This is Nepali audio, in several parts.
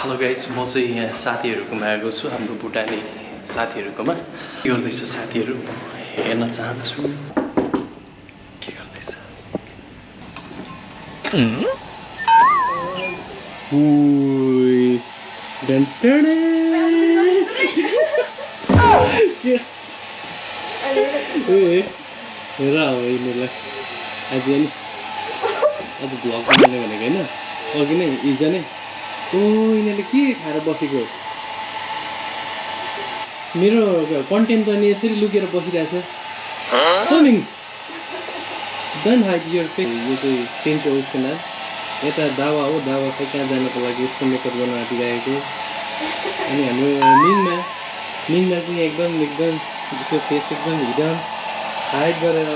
हेलो गाइस, म चाहिँ यहाँ साथीहरुकोमा आएको छु। हाम्रो भुटानी साथीहरुकोमा के गर्दैछ साथीहरु हेर्न चाहन्छु। के गर्दैछ? उई डन्टने हेर अब यिनीलाई आज भ्लग बनाउने भनेको हैन, अघि नै हिजो नै यिनीहरूले के खाएर बसेको। मेरो कन्टेन्ट त नि यसरी लुकेर बसिरहेछ। Coming done hide your face. यो चाहिँ चेन्ज हाउस को नाम। यता दावा हो, दावा खै कहाँ जानको लागि यस्तो मेकअप गर्न आँटिरहेको। अनि हाम्रो मिङमा चाहिँ एकदम उसको फेस एकदम हिडन हाइड गरेर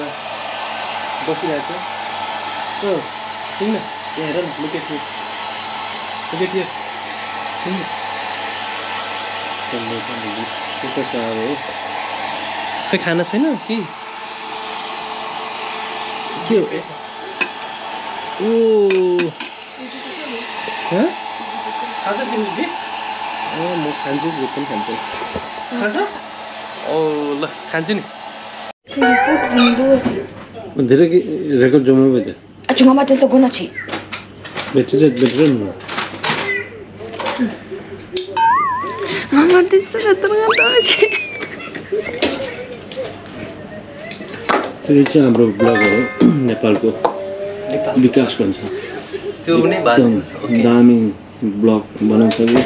बसिरहेछ। हो किन यहाँ हेर न, लुकेट here. खै खाना छैन कि के हो? ओ म खान्छु, जो पनि खान्छु। ओ ल खान्छु नि। धेरै रेकर्ड जम्मा भयो त। Cuma mati tu guna sih. Betul. Mama sudah terangkan aja. Saya चाहिँ हाम्रो ब्लगर हो, नेपालको विकास भन्छ। त्यो नै बात दामी ब्लग बनाउँछ कि।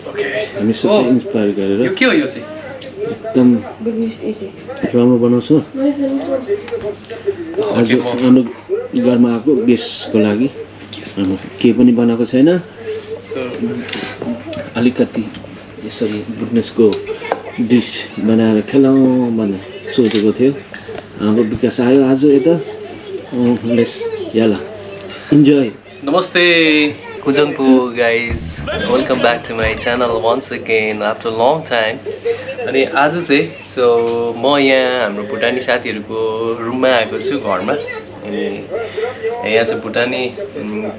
ओके हामी सबै इन्स्पायर गरेर यो के हो? यो चाहिँ एकदम राम्रो बनाउँछ। आज हाम्रो घरमा आएको गेस्टको लागि के पनि बनाएको छैन। अलिकति यसरी बुटनेसको डिस बनाएर खेलाउँ भनेर सोचेको थियो। हाम्रो विकास आयो आज यता। लेट्स याला इन्जॉय। नमस्ते कुजङपु guys, welcome back to my channel once again after long time. अनि आज चाहिँ म यहाँ हाम्रो भुटानी साथीहरूको रुममा आएको छु, घरमा। अनि यहाँ चाहिँ भुटानी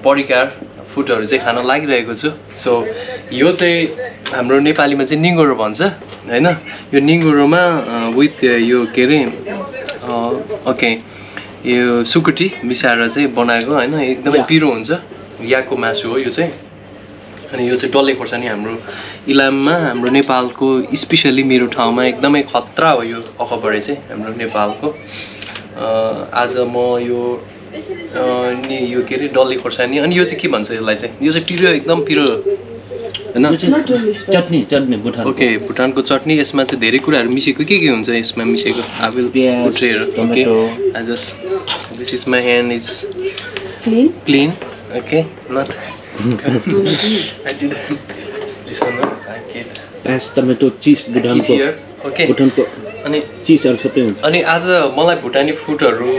परिकार फुडहरू चाहिँ खान लागिरहेको छु। सो यो चाहिँ हाम्रो नेपालीमा चाहिँ निङ्गुरो भन्छ हैन। यो निङ्गुरोमा विथ यो के अरे ओके यो सुकुटी मिसाएर चाहिँ बनाएको हैन। एकदमै पिरो हुन्छ, याकको मासु हो यो चाहिँ। अनि यो चाहिँ डल्ले खोर्सानी हाम्रो इलाममा, हाम्रो नेपालको स्पेसली मेरो ठाउँमा एकदमै खतरा हो यो अखबरे चाहिँ हाम्रो नेपालको। आज म यो के अरे डल्ले खोर्सानी। अनि यो चाहिँ के भन्छ यसलाई चाहिँ? यो चाहिँ पिरो, एकदम पिरो हैन। चटनी भुटान। ओके भुटानको चटनी। यसमा चाहिँ धेरै कुराहरू मिसेको। के हुन्छ यसमा मिसेको? I will put here. Okay, I just this is my hand is clean. Okay, not I did this one. I keep प्याज टमेटो चिज भुटानको। ओके भुटानको अनि चिजहरू सबै हुन्छ। अनि आज मलाई भुटानी फुडहरू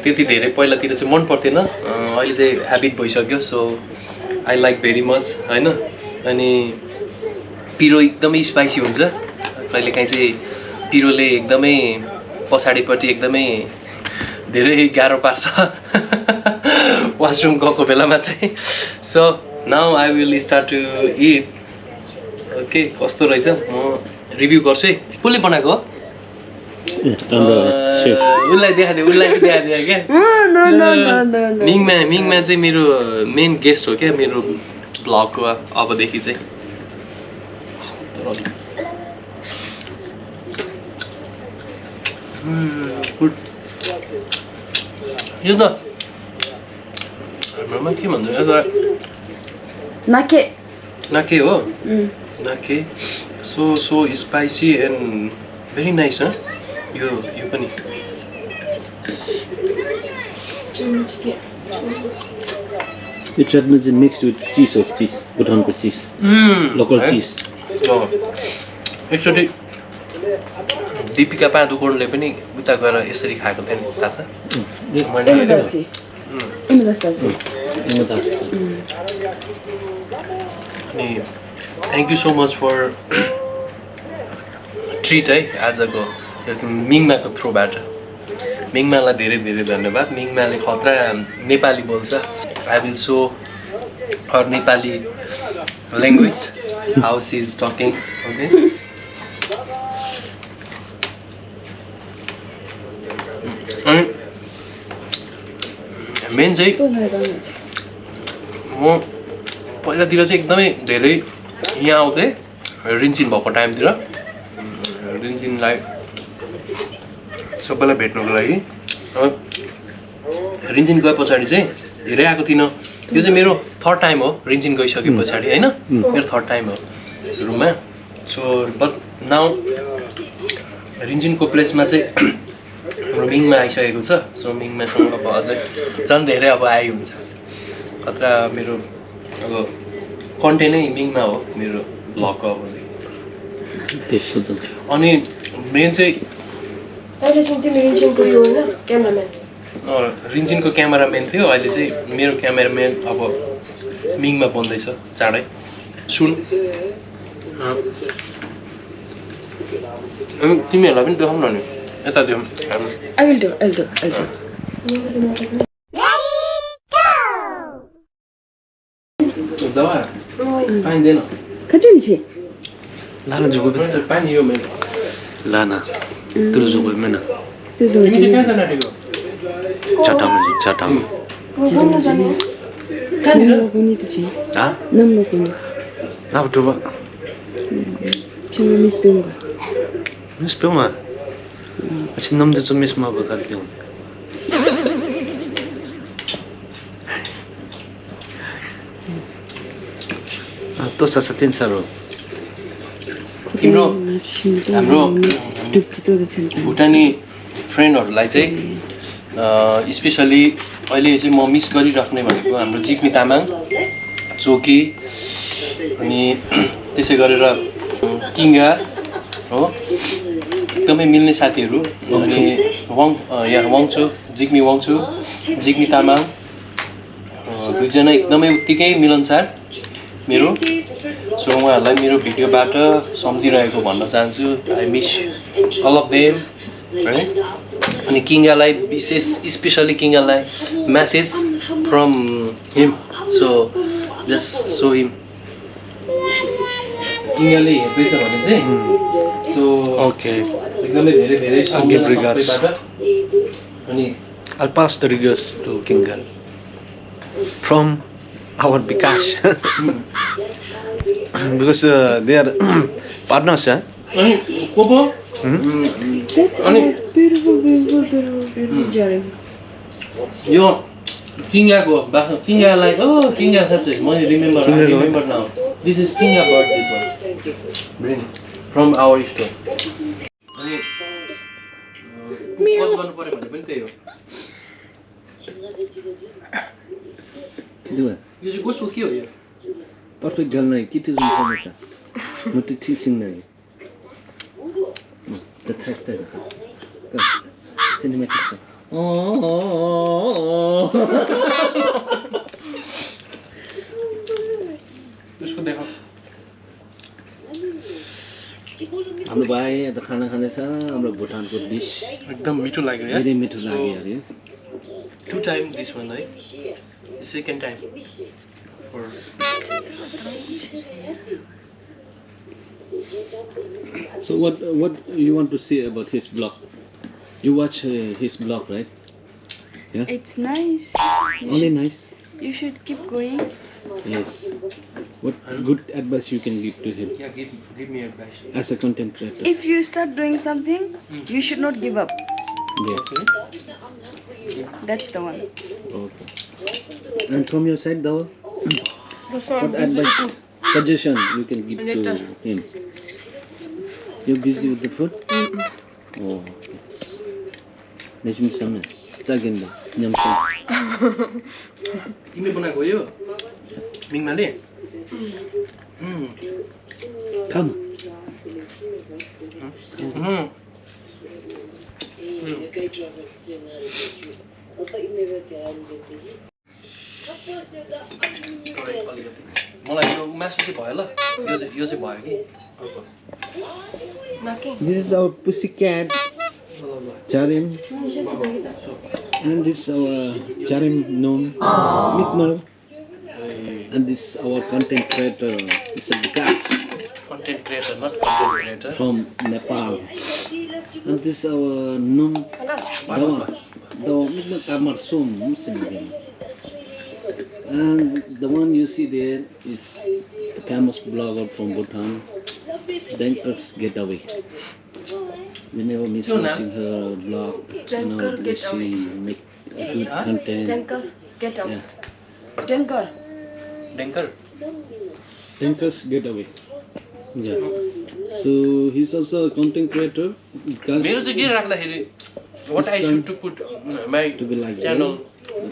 त्यति धेरै पहिलातिर चाहिँ मन पर्थेन, अहिले चाहिँ ह्याबिट भइसक्यो। So I like very much हैन। अनि पिरो एकदमै स्पाइसी हुन्छ। कहिलेकाहीँ चाहिँ पिरोले एकदमै पछाडिपट्टि एकदमै धेरै गाह्रो पार्छ वासरुम गएको बेलामा चाहिँ। So now I will start to it. Okay कस्तो रहेछ म रिभ्यू गर्छु है। कसले बनाएको हो? उसलाई देखाइदियो क्या। मिङमा चाहिँ मेरो मेन गेस्ट हो क्या मेरो भ्लगको अबदेखि चाहिँ। यो त हाम्रोमा के भन्छ नाके हो। नाके so spicy and very nice. यो पनि यो चटनी चाहिँ मिक्स्ड विथ चिज हो। चिज भुटानको चिज, लोकल चिज। एकचोटि दीपिका पादुकोणले पनि उता गएर यसरी खाएको थियो नि, थाहा छ? अनि thank you so much for treat है आजको मिङमाको थ्रुबाट। मिङमालाई धेरै धेरै धन्यवाद। मिङमाले खतरा नेपाली बोल्छ। I will so Nepali language, how she is talking. Okay. अनि मेन चाहिँ म पहिलातिर चाहिँ एकदमै धेरै यहाँ आउँथेँ रिन्चिन भएको टाइमतिर रिन्चिनलाई सबैलाई भेट्नुको लागि रिन्चिन गए पछाडि चाहिँ धेरै आएको थिइनँ यो चाहिँ मेरो थर्ड टाइम हो रिन्चिन गइसके पछाडि होइन मेरो थर्ड टाइम हो रुममा सो बट नाउ रिन्चिनको प्लेसमा चाहिँ हाम्रो मिङमा आइसकेको छ सो मिङमासँग अब अझै झन् धेरै अब आइ हुन्छ खतरा मेरो अब कन्टेन्टै मिङमा हो मेरो भ्लगको अब अनि मेन चाहिँ रिन्चिनको क्यामेराम्यान थियो अहिले चाहिँ मेरो क्यामेराम्यान अब मिङमा बन्दैछ चाँडै सुन तिमीहरूलाई पनि देखाउँ न नि यता देखाउँ I will do. दवा पाइँदैन Kacau ni लाना जुगो पानी यो मेरो लाना तेरो जुगो मैंने Tu zoh तिमी चाहिँ कहाँ जान आँटेको चाटा में Nam lo puni tu je. हाँ Nam lo puni. अब तो बा Cuma miss pengu. Miss pay माँ अच्छी नम तो मिस माँ बकाते हूँ तो सस्तेन सारो तिम्रो हाम्रो Dupki tu ada sense. भुटानी फ्रेन्डहरूलाई चाहिँ स्पेसली अहिले चाहिँ म मिस गरिराख्ने भनेको हाम्रो जिग्मी तामाङ चोकी अनि त्यसै गरेर किङ्गा हो एकदमै मिल्ने साथीहरू अनि यहाँ वाङछु जिग्मी वाङछु जिग्मी तामाङ दुईजना एकदमै उत्तिकै मिलनसार मेरो सो उहाँहरूलाई मेरो भिडियोबाट सम्झिरहेको भन्न चाहन्छु I miss all of them है अनि किङ्गालाई विशेष स्पेसली किङ्गालाई message from him so just so him किङ्गाले हेर्दैछ भने चाहिँ सो ओके एकदमै धेरै धेरै सम्झना regards. सबैबाट अनि I'll pass the regards to Kingal from our Bikash because they are partners, huh? अनि को पो That's Ani- beautiful jaring. यो किङ्गाको किङ्गालाई किङ्गा साँच्चै मैले remember now this is Kinga bird this was bring from our store अनि पज गर्नु पर्यो भने पनि त्यही हो Itu यो चाहिँ कसको के हो यो perfect girl na kita zoom sama sa. Mutu teaching na. That's how style ka. Cinematic sa. त्यसको देखा हाम्रो भाइ त खाना खाँदैछ हाम्रो भुटानको डिस एकदम मिठो लाग्यो धेरै मिठो लाग्यो अरे टु टाइम दिस वान है second time So what you want to say about his blog? You watch his blog, right? It's nice. Only nice. You should keep going. Yes. What good advice you can give to him yeah give me advice as a content creator? If you start doing something, you should not give up. Yeah. That's the one. Okay. And from your side, Dawa, That's what advice, suggestion you can give to him? You're busy with the food? Oh, okay. Let's me some. Chagenda. Nyamsa. तिमीले बनाएको यो मिङमाले Come. मलाई यो मासु चाहिँ भयो ल यो चाहिँ भयो कि अर्को This is our pussycat, Charim, and this is our Charim known Mikmar. And this our content creator is a Vikas Content creator, not content creator. from Nepal. And this our Num Dawa Mitna Kamar Sum Muslim. And the one you see there is the famous blogger from Bhutan, Danker's Getaway. We never miss No, watching her blog. Danker Because she Getaway. make a good content. Tanker, get out. Yeah. Tanker. Denker. Danker's Getaway. Yeah. So he's also a content creator. Because मेरो चाहिँ के राख्दाखेरि what I should to put my to be like channel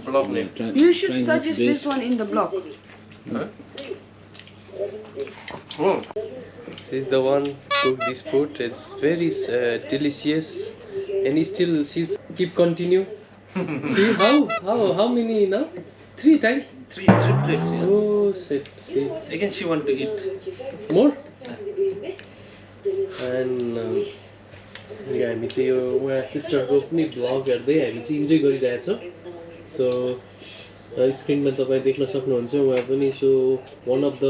blog name. You should suggest this one in the blog. Huh? Oh. This is the one who cooked this food. It's very delicious, and still she's keep continue. See how many now? 3 times. three plates. Yes. Oh shit! See Again, she want to eat. more. And yeah, हामी चाहिँ यो उहाँ सिस्टरको पनि ब्लग हेर्दै हामी चाहिँ इन्जोय गरिरहेछौँ. सो स्क्रिनमा तपाईँ देख्न सक्नुहुन्छ उहाँ पनि so one of the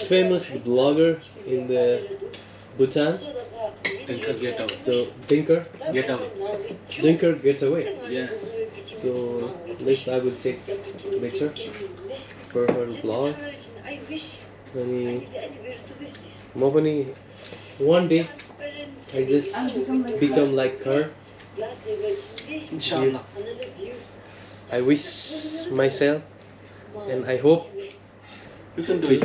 famous bagger in the Bhutan. Danker Getaway. So Dinker Getaway. Yeah. So this I would say picture for her blog. अनि म पनि one day I just become like her. Inshallah. I wish myself and I hope. You can do it.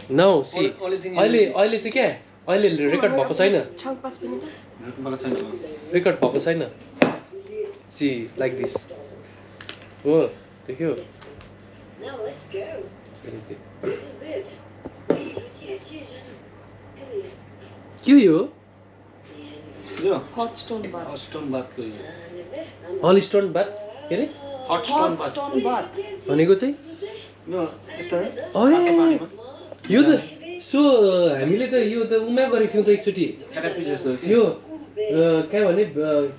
No, see. Only thing अहिले चाहिँ क्या अहिले रेकर्ड भएको छैन. रेकर्ड भएको छैन. See like this. Oh, देख्यो? Now let's go. This is it. के हो? यो Hot stone bath. stone bath को यो. हल स्टोन बाथ के अरे Hot stone Hot bath. stone bath. भनेको चाहिँ यो यस्तो है? ओए यो त सो हामीले त यो त उमा गरेको थियौँ त एकचोटि थेरापी जस्तो के? यो कहाँ भने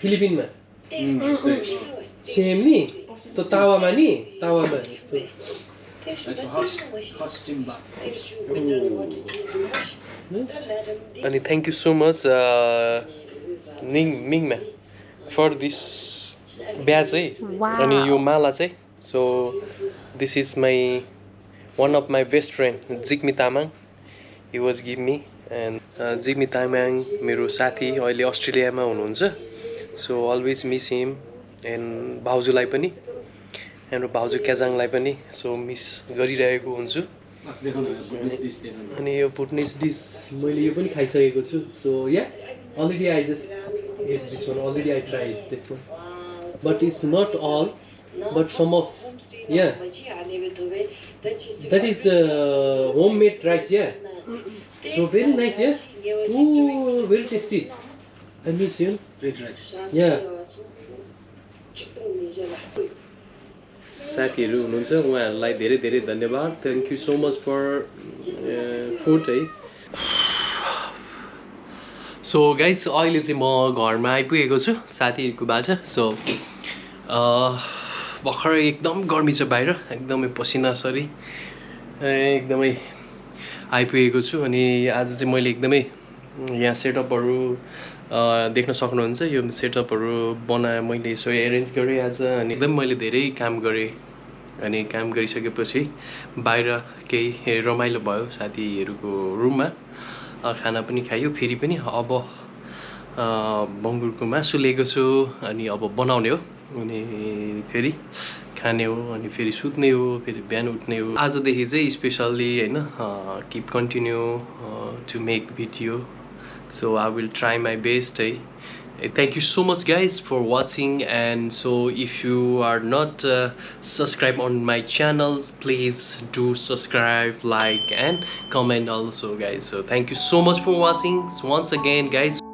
फिलिपिनमा सेम नि त तावामा यस्तो Hot steam bath. अनि थ्याङ्क यू सो मच मिङमा फर दिस ब्याज है अनि यो माला चाहिँ so this is my one of my best friend Jigmi Tamang he was give me and Jigmi Tamang मेरो साथी अहिले अस्ट्रेलियामा हुनुहुन्छ so always miss him and भाउजूलाई पनि हाम्रो भाउजू क्याजाङलाई पनि सो मिस गरिरहेको हुन्छु अनि यो भुटनिस डिस मैले यो पनि खाइसकेको छु so yeah already I just ate this one already I try this one but it's not all but some of yeah that is home made rice yeah so very nice yeah oh very tasty I miss you Red rice. Yeah साथीहरू हुनुहुन्छ उहाँहरूलाई धेरै धेरै धन्यवाद thank you so much for food है सो गाइस अहिले चाहिँ म घरमा आइपुगेको छु साथीहरूकोबाट सो भर्खरै एकदम गर्मी छ बाहिर एकदमै पसिना सरी एकदमै आइपुगेको छु अनि आज चाहिँ मैले एकदमै यहाँ सेटअपहरू देख्न सक्नुहुन्छ यो सेटअपहरू बनाएँ मैले यसो एरेन्ज गरेँ आज अनि एकदम मैले धेरै काम गरेँ अनि काम गरिसकेपछि बाहिर केही रमाइलो भयो साथीहरूको रुममा खाना पनि खायो फेरि पनि अब बङ्गुरको मासु लिएको छु अनि अब बनाउने हो अनि फेरि खाने हो अनि फेरि सुत्ने हो फेरि बिहान उठ्ने हो आजदेखि चाहिँ स्पेसल्ली होइन keep continue to make video so I will try my best thank you so much guys for watching and so if you are not subscribed on my channels please do subscribe like and comment also guys so thank you so much for watching so once again guys